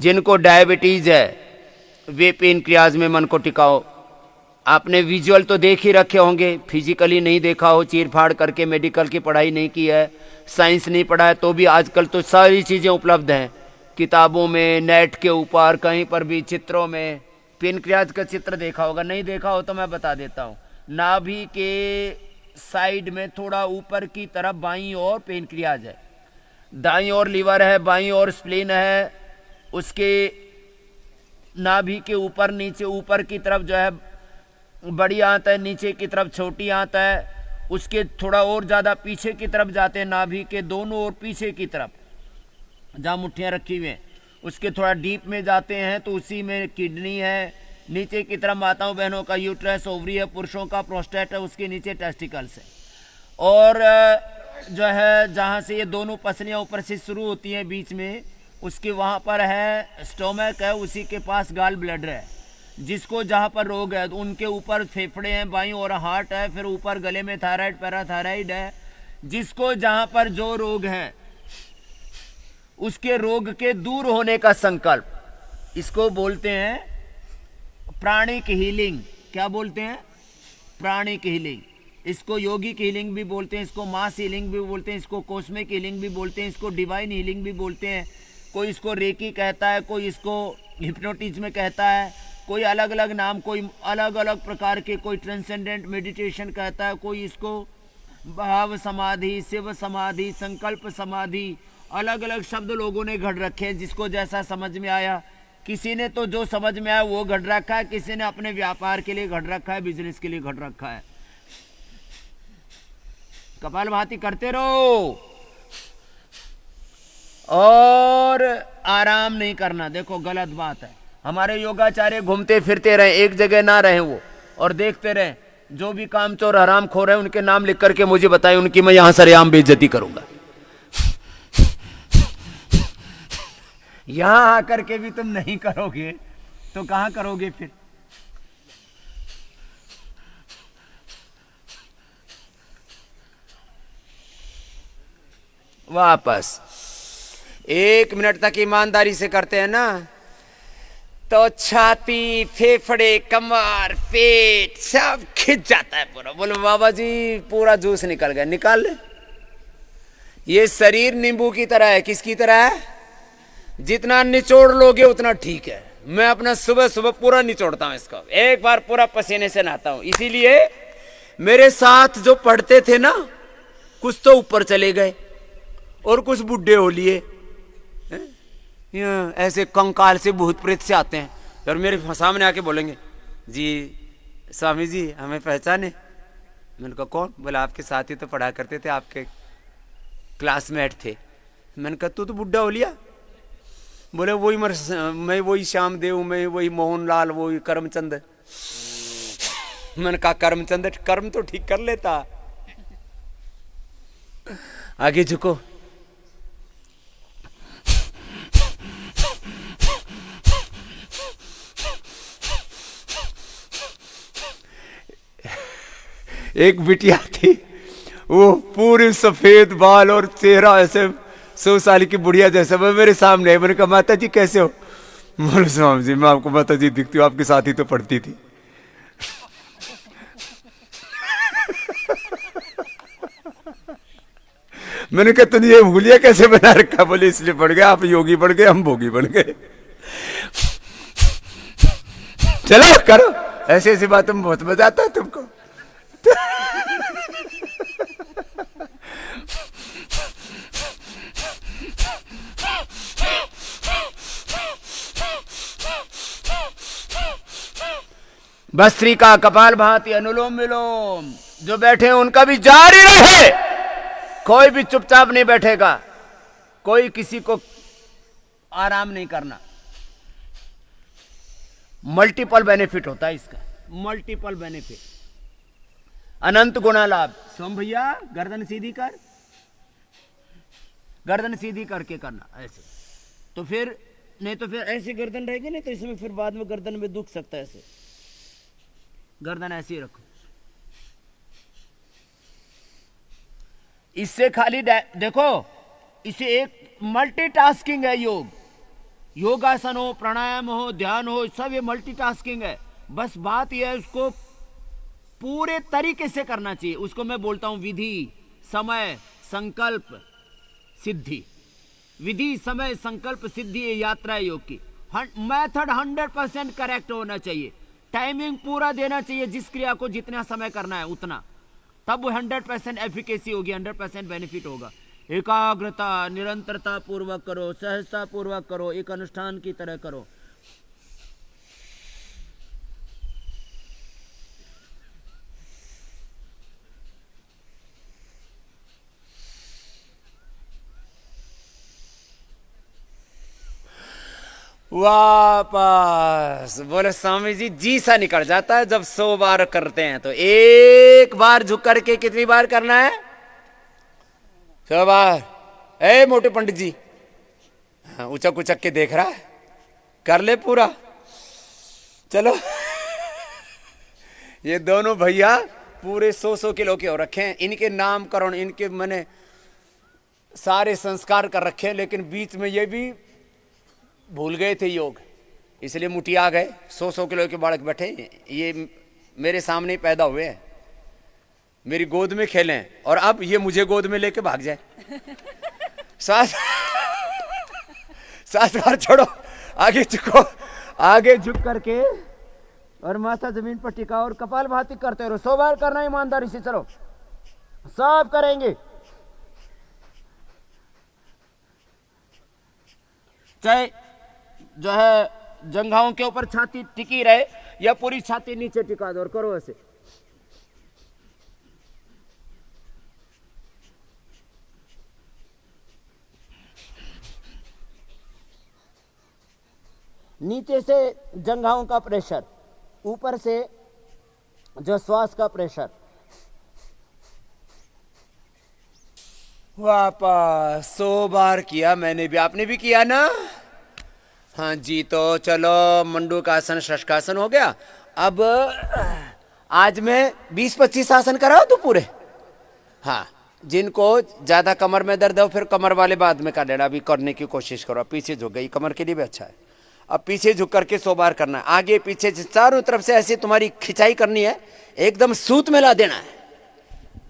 जिनको डायबिटीज है वे पेनक्रियाज में मन को टिकाओ। आपने विजुअल तो देख ही रखे होंगे, फिजिकली नहीं देखा हो, चीर फाड़ करके मेडिकल की पढ़ाई नहीं की है, साइंस नहीं पढ़ा है, तो भी आजकल तो सारी चीज़ें उपलब्ध हैं किताबों में, नेट के ऊपर, कहीं पर भी चित्रों में। पेनक्रियाज का चित्र देखा होगा, नहीं देखा हो तो मैं बता देता हूँ। नाभि के साइड में थोड़ा ऊपर की तरफ बाईं ओर पेनक्रियाज है, दाईं ओर लीवर है, बाईं ओर स्प्लीन है। उसके नाभि के ऊपर नीचे ऊपर की तरफ जो है बड़ी आंत है, नीचे की तरफ छोटी आंत है। उसके थोड़ा और ज़्यादा पीछे की तरफ जाते हैं, नाभि के दोनों ओर पीछे की तरफ जहाँ मुट्ठियाँ रखी हुई हैं, उसके थोड़ा डीप में जाते हैं तो उसी में किडनी है। नीचे की तरफ माताओं बहनों का यूट्रस, ओवरी है, पुरुषों का प्रोस्टेट है, उसके नीचे टेस्टिकल्स है। और जो है जहाँ से ये दोनों पसलियाँ ऊपर से शुरू होती हैं बीच में, उसके वहाँ पर है स्टोमक है, उसी के पास गाल ब्लैडर है। जिसको जहाँ पर रोग है उनके ऊपर फेफड़े हैं बाईं और हार्ट है, फिर ऊपर गले में थायराइड पैराथायराइड है। जिसको जहाँ पर जो रोग है उसके रोग के दूर होने का संकल्प, इसको बोलते हैं प्राणिक हीलिंग। क्या बोलते हैं? Pranic healing. इसको योगिक हीलिंग भी बोलते हैं, इसको मास हीलिंग भी बोलते हैं, इसको कॉस्मिक हीलिंग भी बोलते हैं, इसको डिवाइन हीलिंग भी बोलते हैं। कोई इसको रेकी कहता है, कोई इसको हिप्नोटिज्म कहता है, कोई अलग अलग नाम, कोई अलग अलग प्रकार के, कोई ट्रांसेंडेंट मेडिटेशन कहता है, कोई इसको भाव समाधि, शिव समाधि, संकल्प समाधि, अलग अलग शब्द लोगों ने घड़ रखे हैं, जिसको जैसा समझ में आया। किसी ने तो जो समझ में आया वो घड़ रखा है, किसी ने अपने व्यापार के लिए घड़ रखा है, बिजनेस के लिए घड़ रखा है। कपालभाति करते रहो और आराम नहीं करना। देखो गलत बात है, हमारे योगाचार्य घूमते फिरते रहे, एक जगह ना रहे वो, और देखते रहे। जो भी काम चोर हराम खो रहे उनके नाम लिख करके मुझे बताएं, उनकी मैं यहां सरेआम बेइज्जती करूंगा। यहां आकर के भी तुम नहीं करोगे तो कहां करोगे फिर? वापस 1 मिनट तक ईमानदारी से करते हैं ना तो छाती, फेफड़े, कमर, पेट सब खिंच जाता है पूरा। बोलो बाबा जी पूरा जूस निकल गया। निकाल ले। ये शरीर नींबू की तरह है। किसकी तरह है? जितना निचोड़ लोगे उतना ठीक है। मैं अपना सुबह सुबह पूरा निचोड़ता हूं इसको, एक बार पूरा पसीने से नहाता हूं। इसीलिए मेरे साथ जो पढ़ते थे ना, कुछ तो ऊपर चले गए और कुछ बुढ़े हो लिए, ऐसे कंकाल से भूत प्रेत से आते हैं और मेरे सामने आके बोलेंगे, जी स्वामी जी हमें पहचाने? मैंने कहा कौन? बोला आपके साथ ही तो पढ़ा करते थे, आपके क्लासमेट थे। मैंने कहा तू तो बुढ़ा हो लिया? बोले वही मैं वही श्याम देव, मैं वही मोहनलाल, वही करमचंद। मैंने कहा करमचंद कर्म तो ठीक कर लेता। आगे झुको। एक बिटिया थी, वो पूरी सफेद बाल और चेहरा ऐसे 100 साल की बुढ़िया जैसा, वो मेरे सामने है। मैंने कहा माता जी कैसे हो? बोले स्वामी जी मैं आपको माता जी दिखती हूँ, आपके साथ ही तो पढ़ती थी। मैंने कहा तुमने ये भूलिया कैसे बना रखा? बोले इसलिए पढ़ गए, आप योगी बन गए, हम भोगी बन गए। चलो करो, ऐसी ऐसी बातों में बहुत मजा आता है तुमको। भस्त्रिका, कपालभाति, अनुलोम विलोम, जो बैठे हैं उनका भी जारी रहे। कोई भी चुपचाप नहीं बैठेगा, कोई किसी को आराम नहीं करना। मल्टीपल बेनिफिट होता है इसका, मल्टीपल बेनिफिट, अनंत गुना लाभ। सोम भैया गर्दन सीधी कर, गर्दन सीधी करके करना ऐसे, तो फिर नहीं तो फिर ऐसी गर्दन रहेगी, नहीं तो इसमें फिर बाद में गर्दन में दुख सकता है। ऐसे गर्दन ऐसे ही रखो। इससे खाली देखो, इसे एक मल्टीटास्किंग है योग। योगासन हो, प्राणायाम हो, ध्यान हो, सब ये मल्टीटास्किंग है। बस बात यह है उसको पूरे तरीके से करना चाहिए। उसको मैं बोलता हूं विधि, समय, संकल्प, सिद्धि। विधि, समय, संकल्प, सिद्धि, ये यात्रा है योग की। मेथड 100% करेक्ट होना चाहिए। टाइमिंग पूरा देना चाहिए, जिस क्रिया को जितना समय करना है उतना, तब वो 100% एफिकेसी होगी, 100% बेनिफिट होगा। एकाग्रता, निरंतरता पूर्वक करो, सहजता पूर्वक करो, एक अनुष्ठान की तरह करो। वापस बोले स्वामी जी, जी सा निकल जाता है जब 100 बार करते हैं। तो एक बार झुक करके कितनी बार करना है? 100 बार। ए मोटे पंडित जी, उचक उचक के देख रहा है, कर ले पूरा। चलो ये दोनों भैया पूरे 100 किलो के हो रखे हैं। इनके नामकरण, इनके मैंने सारे संस्कार कर रखे हैं, लेकिन बीच में ये भी भूल गए थे योग, इसलिए मुटिया गए। 100 किलो के बालक बैठे, ये मेरे सामने ही पैदा हुए हैं, मेरी गोद में खेले हैं, और अब ये मुझे गोद में लेके भाग जाए। सात बार छोड़ो, आगे झुको, आगे झुक करके और माथा जमीन पर टिका और कपाल भाती करते रहो। 100 बार करना ईमानदारी से। चलो सब करेंगे, चाहे जो है जंघाओं के ऊपर छाती टिकी रहे या पूरी छाती नीचे टिका दो और करो ऐसे। नीचे से जंघाओं का प्रेशर, ऊपर से जो श्वास का प्रेशर। वापस 100 बार किया मैंने भी, आपने भी किया ना? हाँ जी। तो चलो मंडूकासन, शशकासन हो गया। अब आज मैं 20-25 आसन कराओ तो पूरे। हाँ, जिनको ज्यादा कमर में दर्द हो फिर कमर वाले बाद में कर लेना, अभी करने की कोशिश करो। पीछे झुक गई, कमर के लिए भी अच्छा है। अब पीछे झुक करके 100 बार करना है, आगे पीछे चारों तरफ से ऐसे तुम्हारी खिंचाई करनी है, एकदम सूत में ला देना है।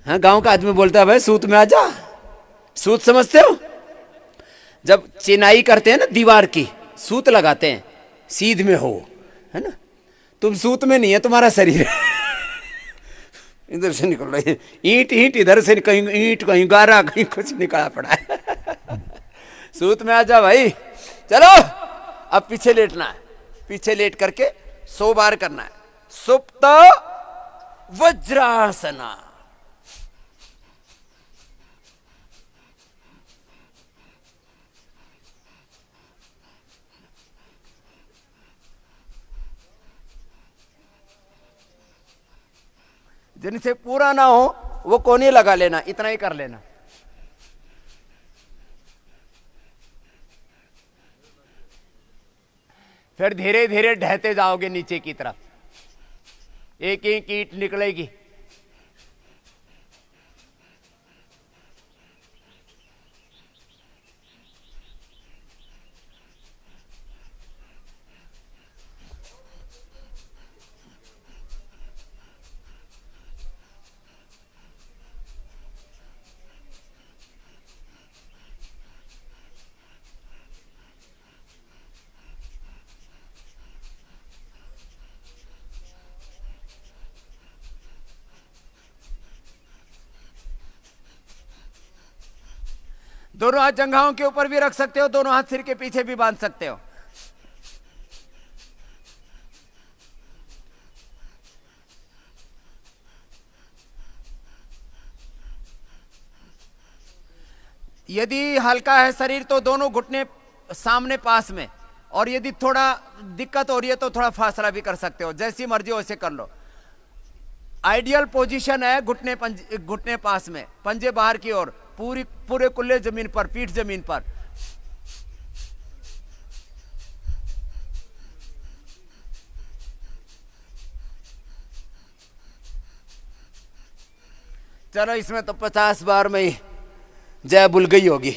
हाँ, गांव का आदमी बोलता है भाई सूत में आ जा। सूत समझते हो? जब चिनाई करते हैं ना दीवार की, सूत लगाते हैं, सीध में हो, है ना? तुम सूत में नहीं है, तुम्हारा शरीर इधर से निकल रही है, ईंट ईंट इधर से, कहीं ईंट कहीं गारा, कहीं कुछ निकला पड़ा है। सूत में आ जा भाई। चलो अब पीछे लेटना है, पीछे लेट करके 100 बार करना है। सुप्त वज्रासना। जिनसे पूरा ना हो वो कोने लगा लेना, इतना ही कर लेना। फिर धीरे धीरे ढहते जाओगे नीचे की तरफ, एक एक ईंट निकलेगी। दोनों हाथ जंघाओं के ऊपर भी रख सकते हो, दोनों हाथ सिर के पीछे भी बांध सकते हो। यदि हल्का है शरीर तो दोनों घुटने सामने पास में, और यदि थोड़ा दिक्कत हो रही है तो थोड़ा फासला भी कर सकते हो, जैसी मर्जी वैसे कर लो। आइडियल पोजीशन है घुटने पास में, पंजे बाहर की ओर, पूरे कुल्ले जमीन पर, पीठ जमीन पर। चलो इसमें तो 50 बार में ही जय बुल गई होगी।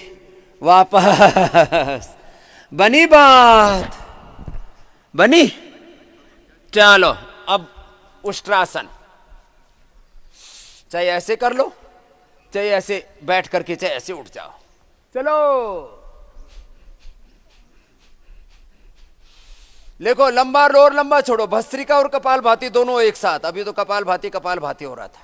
वापस बनी बात? बनी? चलो अब उष्ट्रासन, चाहे ऐसे कर लो, चाहे ऐसे बैठ करके, चाहे ऐसे उठ जाओ। चलो देखो, लंबा लो और लंबा छोड़ो, भस्त्रिका और कपाल भाती दोनों एक साथ। अभी तो कपाल भाती हो रहा था।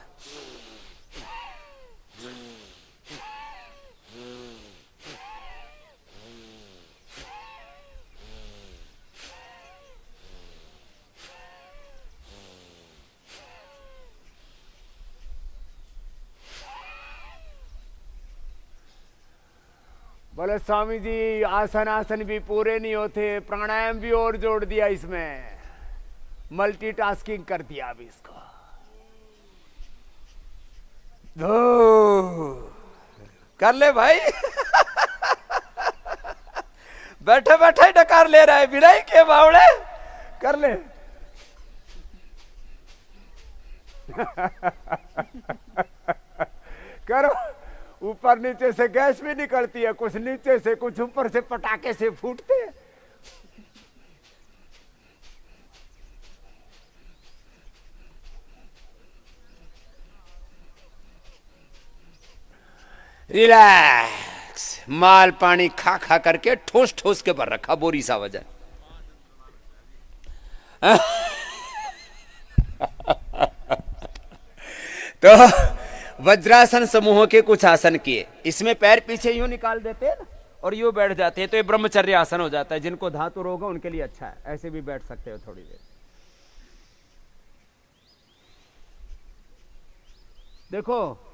बोले स्वामी जी, आसन भी पूरे नहीं होते, प्राणायाम भी और जोड़ दिया इसमें, मल्टीटास्किंग कर दिया अभी इसको। कर ले भाई। बैठे बैठे डकार ले रहा है, बिड़ाई के बावड़े, कर ले। करो, ऊपर नीचे से गैस भी निकलती है, कुछ नीचे से, कुछ ऊपर से, पटाखे से फूटते हैं। रिलैक्स, माल पानी खा खा करके ठोस ठोस के पर रखा, बोरी सा वजन। तो वज्रासन समूहों के कुछ आसन किए, इसमें पैर पीछे यूं निकाल देते हैं ना और यूं बैठ जाते हैं, तो ये ब्रह्मचर्य आसन हो जाता है। जिनको धातु रोग है उनके लिए अच्छा है, ऐसे भी बैठ सकते हो थोड़ी देर। देखो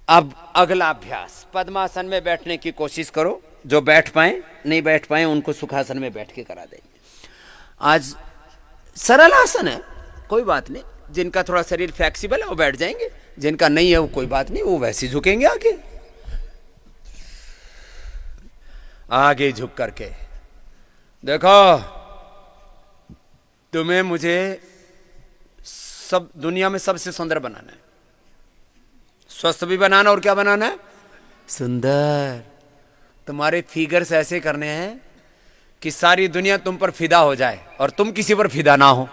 अब अगला अभ्यास, पद्मासन में बैठने की कोशिश करो। जो बैठ पाए, नहीं बैठ पाए, उनको सुखासन में बैठ के करा देंगे। आज सरल आसन है, कोई बात नहीं। जिनका थोड़ा शरीर फ्लेक्सिबल है वो बैठ जाएंगे, जिनका नहीं है वो कोई बात नहीं, वो वैसे झुकेंगे आगे। आगे झुक करके देखो, तुम्हें मुझे सब दुनिया में सबसे सुंदर बनाना है, स्वस्थ भी बनाना, और क्या बनाना है? सुंदर। तुम्हारे फिगर्स ऐसे करने हैं कि सारी दुनिया तुम पर फिदा हो जाए और तुम किसी पर फिदा ना हो।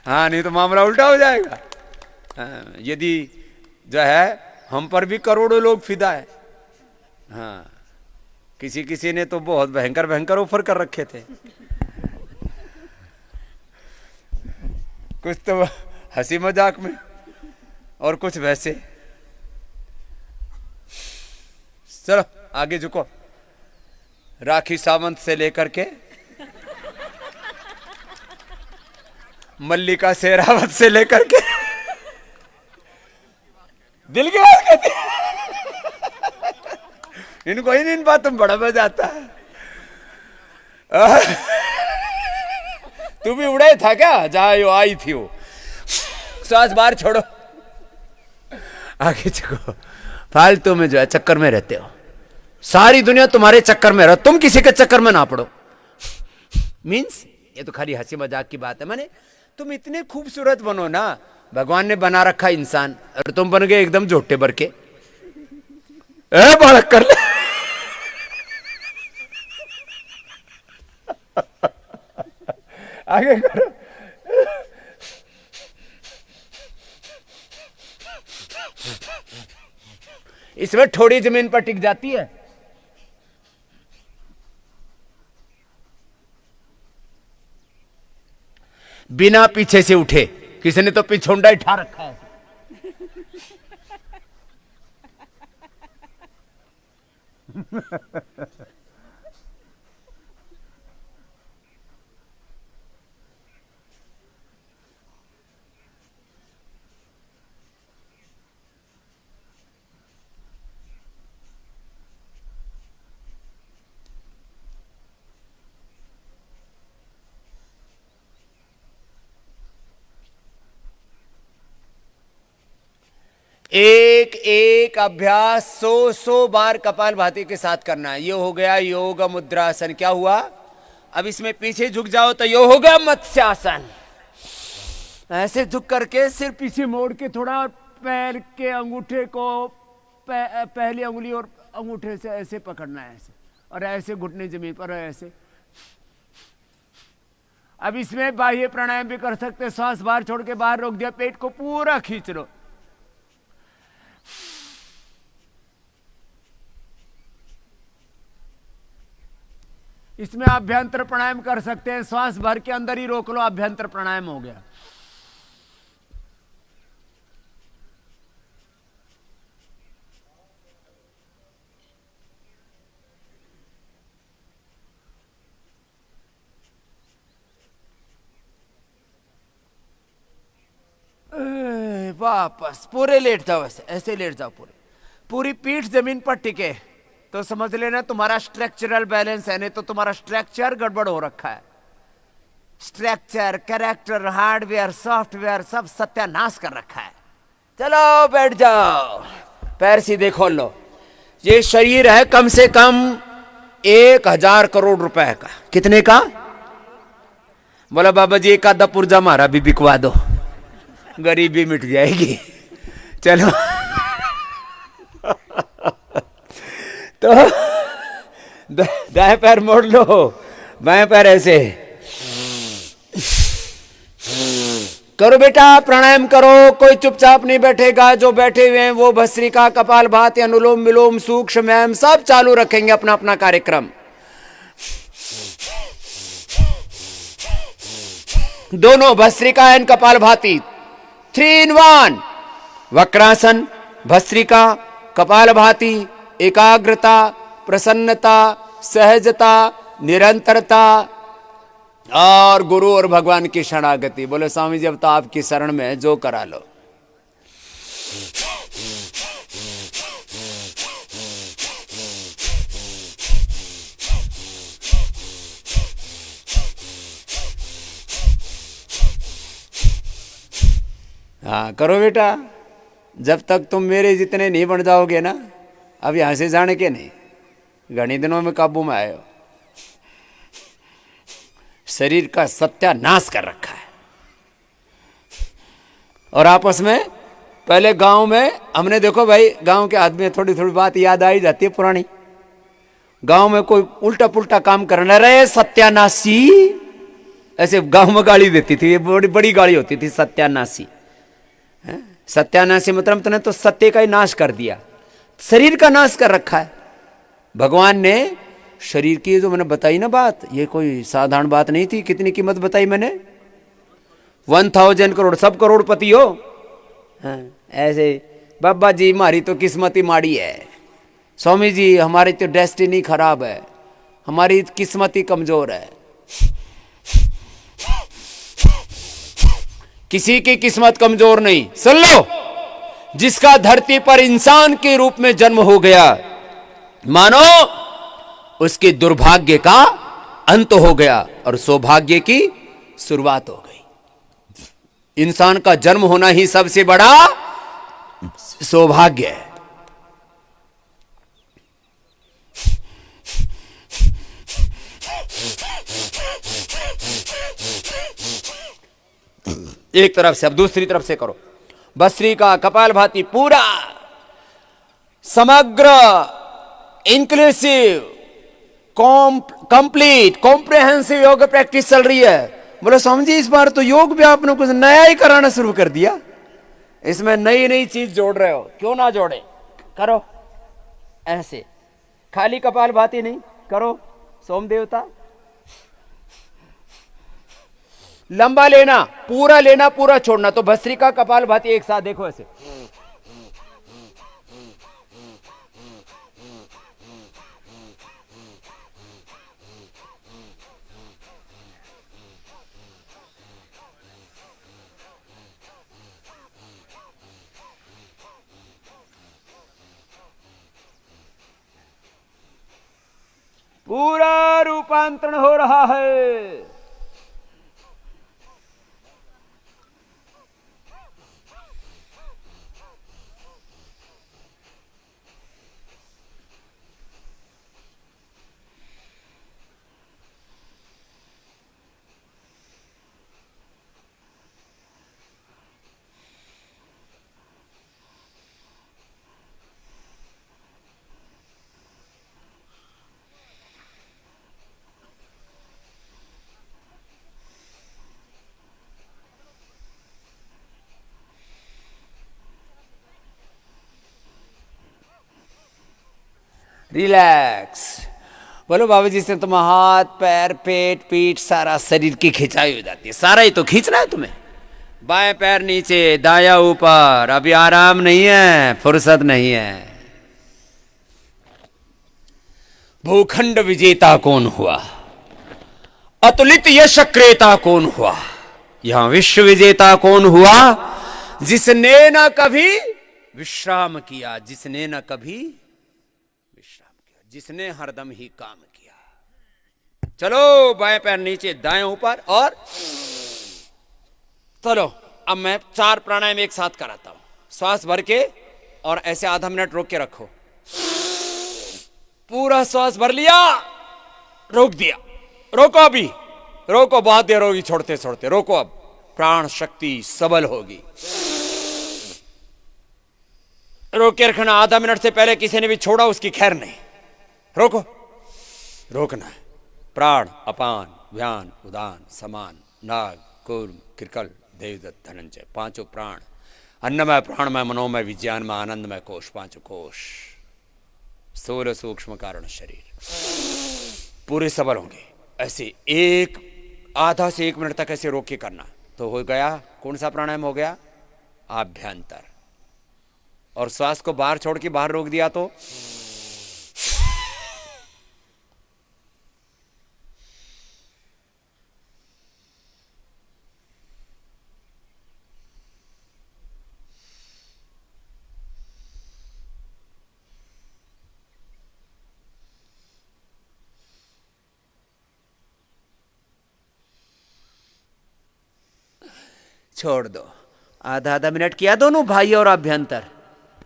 हाँ, नहीं तो मामला उल्टा हो जाएगा। हाँ, यदि जो है हम पर भी करोड़ों लोग फिदा है। हाँ, किसी ने तो बहुत भयंकर भयंकर ऑफर कर रखे थे। कुछ तो हंसी मजाक में और कुछ वैसे। चलो आगे झुको। राखी सावंत से लेकर के मल्लिका शेरावत से लेकर के दिल की बात कहती है। इनको ही इन बातों में बड़ा मजा आता है। तू भी उड़े था क्या? जहां यो आई थी वो। सांस बाहर छोड़ो, आगे चलो। फालतू में जो है चक्कर में रहते हो, सारी दुनिया तुम्हारे चक्कर में रहो, तुम किसी के चक्कर में ना पड़ो। मीन्स ये तो खाली हंसी मजाक की बात है। माने तुम इतने खूबसूरत बनो ना, भगवान ने बना रखा इंसान, और तुम बन गए एकदम जोटे भर के। बालक कर ले। आगे करो। इसमें थोड़ी जमीन पर टिक जाती है। बिना पीछे से उठे, किसी ने तो पिछोंडा ही ठा रखा है। एक एक अभ्यास 100 बार कपालभाति के साथ करना है। ये हो गया योग मुद्रासन। क्या हुआ? अब इसमें पीछे झुक जाओ तो ये होगा मत्स्यासन। ऐसे झुक करके सिर पीछे मोड़ के थोड़ा पैर के अंगूठे को पहली अंगुली और अंगूठे से ऐसे पकड़ना है, ऐसे, और ऐसे घुटने जमीन पर, ऐसे। अब इसमें बाह्य प्राणायाम भी कर सकते, श्वास बाहर छोड़ के बाहर रोक दिया, पेट को पूरा खींच लो। इसमें अभ्यंतर प्राणायाम कर सकते हैं, श्वास भर के अंदर ही रोक लो, अभ्यंतर प्राणायाम हो गया। वापस पूरे लेट जाओ, ऐसे ऐसे लेट जाओ, पूरी पीठ जमीन पर टिके, तो समझ लेना तुम्हारा स्ट्रक्चरल बैलेंस है, नहीं तो तुम्हारा स्ट्रक्चर गड़बड़ हो रखा है। स्ट्रक्चर, कैरेक्टर, हार्डवेयर, सॉफ्टवेयर सब सत्यानाश कर रखा है। चलो बैठ जाओ, पैर सीधे खोल लो। ये शरीर है कम से कम 1000 करोड़ रुपए का। कितने का? बोला बाबा जी एक आधा पुर्जा हमारा भी बिकवा दो, गरीबी मिट जाएगी। चलो तो दाएं पैर मोड़ लो, बाएं पैर ऐसे करो बेटा, प्राणायाम करो। कोई चुपचाप नहीं बैठेगा, जो बैठे हुए हैं वो भस्त्रिका, कपालभाति, अनुलोम विलोम, सूक्ष्म व्यायाम सब चालू रखेंगे अपना अपना कार्यक्रम। दोनों भस्त्रिका एंड कपालभाति 3 in 1। वक्रासन, भस्त्रिका, कपालभाति, एकाग्रता, प्रसन्नता, सहजता, निरंतरता और गुरु और भगवान की शरणागति। बोले स्वामी जी अब तो आपकी शरण में है, जो करा लो। हाँ करो बेटा, जब तक तुम मेरे जितने नहीं बन जाओगे ना, अब यहां से जाने के नहीं, घने दिनों में काबू में आए हो। शरीर का सत्यानाश कर रखा है। और आपस में पहले गांव में हमने देखो भाई, गांव के आदमी थोड़ी थोड़ी बात याद आई जाती है पुरानी। गांव में कोई उल्टा पुल्टा काम करने रहे, सत्यानाशी, ऐसे गांव में गाली देती थी, बड़ी बड़ी गाली होती थी, सत्यानाशी। सत्यानाशी मतलब तुमने तो सत्य का ही नाश कर दिया, शरीर का नाश कर रखा है। भगवान ने शरीर की जो मैंने बताई ना बात, ये कोई साधारण बात नहीं थी। कितनी कीमत बताई मैंने? 1000 करोड़, सब करोड़पति हो। हाँ, ऐसे बाबा जी हमारी तो किस्मत ही माड़ी है, स्वामी जी हमारी तो डेस्टिनी खराब है, हमारी किस्मत ही कमजोर है। किसी की किस्मत कमजोर नहीं। सुन लो, जिसका धरती पर इंसान के रूप में जन्म हो गया, मानो उसके दुर्भाग्य का अंत हो गया और सौभाग्य की शुरुआत हो गई। इंसान का जन्म होना ही सबसे बड़ा सौभाग्य है। एक तरफ से, अब दूसरी तरफ से करो। भस्त्रिका, कपालभाति, पूरा समग्र इंक्लूसिव कंप्लीट कॉम्प्रिहेंसिव योग प्रैक्टिस चल रही है। बोले स्वामी जी इस बार तो योग भी आपने कुछ नया ही कराना शुरू कर दिया, इसमें नई नई चीज जोड़ रहे हो, क्यों ना जोड़े? करो ऐसे, खाली कपालभाति नहीं, करो सोम देवता। लंबा लेना, पूरा छोड़ना। तो भस्त्रिका, कपालभाति एक साथ देखो ऐसे। पूरा रूपांतरण हो रहा है। रिलैक्स। बोलो बाबा जी से तुम हाथ पैर पेट पीठ सारा शरीर की खिंचाई हो जाती है, सारा ही तो खींचना है तुम्हें। बाएं पैर नीचे दाया ऊपर, अभी आराम नहीं है, फुर्सत नहीं है। भूखंड विजेता कौन हुआ, अतुलित यश क्रेता कौन हुआ, यहां विश्व विजेता कौन हुआ, जिसने न कभी विश्राम किया, जिसने न कभी विश्राम किया, जिसने हरदम ही काम किया। चलो बाएं पैर नीचे दाएं ऊपर, और चलो अब मैं 4 प्राणायाम एक साथ कराता हूं। श्वास भर के और ऐसे आधा मिनट रोक के रखो। पूरा श्वास भर लिया, रोक दिया, रोको अभी, रोको, बहुत देर होगी छोड़ते छोड़ते, रोको अब, प्राण शक्ति सबल होगी। रोक के रखना, आधा मिनट से पहले किसी ने भी छोड़ा उसकी खैर नहीं। रोको, रोकना है। प्राण अपान व्यान उदान समान नाग कूर्म कृकल देवदत्त धनंजय, 5 प्राण, अन्नमय प्राणमय मनोमय विज्ञानमय आनंदमय कोश, 5 कोश, स्थूल सूक्ष्म कारण शरीर पूरे सबल होंगे। ऐसे एक आधा से 1 मिनट तक ऐसे रोक के करना। तो हो गया, कौन सा प्राणायाम हो गया, आभ्यंतर। और श्वास को बाहर छोड़ के बाहर रोक दिया तो छोड़ दो। आधा आधा मिनट किया दोनों, बाह्य और आभ्यंतर।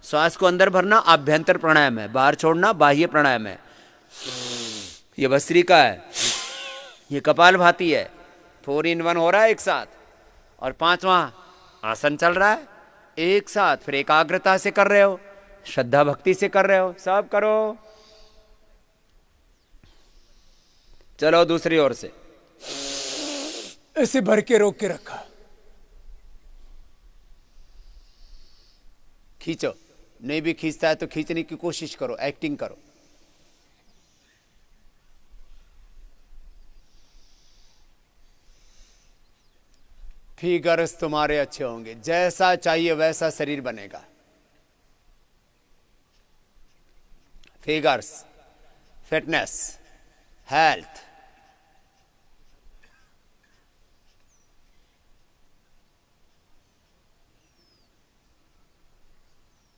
श्वास को अंदर भरना आभ्यंतर प्राणायाम है, बाहर छोड़ना बाह्य प्राणायाम है। ये भस्त्रिका है, ये कपालभाति है, 4 in 1 हो रहा है एक साथ। और 5वां आसन चल रहा है एक साथ। फिर एकाग्रता से कर रहे हो, श्रद्धा भक्ति से कर रहे हो, सब करो। चलो दूसरी ओर से, ऐसे भर के रोक के रखा, खींचो। नहीं भी खींचता है तो खींचने की कोशिश करो, एक्टिंग करो। फिगर्स तुम्हारे अच्छे होंगे, जैसा चाहिए वैसा शरीर बनेगा। Figures, fitness, health.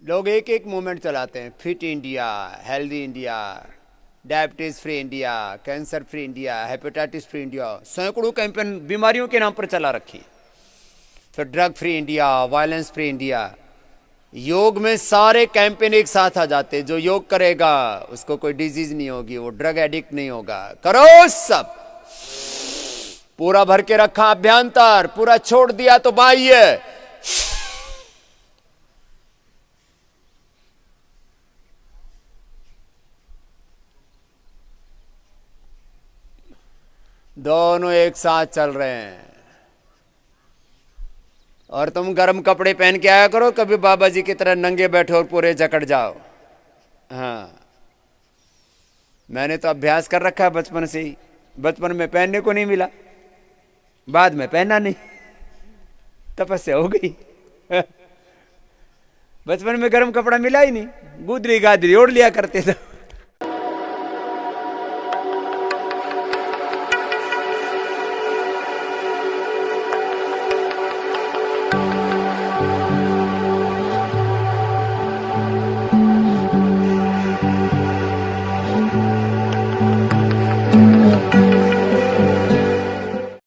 लोग एक एक मूवमेंट चलाते हैं, fit India, healthy India, diabetes free India, cancer free India, hepatitis free India, सैकड़ों कैंपेन बीमारियों के नाम पर चला रखी। फिर drug free India, violence free India. योग में सारे कैंपेन एक साथ आ जाते। जो योग करेगा उसको कोई डिजीज नहीं होगी, वो ड्रग एडिक्ट नहीं होगा। करो सब, पूरा भर के रखा अभ्यंतर, पूरा छोड़ दिया तो बाह्य। दोनों एक साथ चल रहे हैं। और तुम गर्म कपड़े पहन के आया करो, कभी बाबा जी की तरह नंगे बैठो और पूरे जकड़ जाओ। हाँ, मैंने तो अभ्यास कर रखा है बचपन से ही। बचपन में पहनने को नहीं मिला, बाद में पहना नहीं, तपस्या हो गई। बचपन में गर्म कपड़ा मिला ही नहीं, गुदरी गादरी ओढ़ लिया करते थे।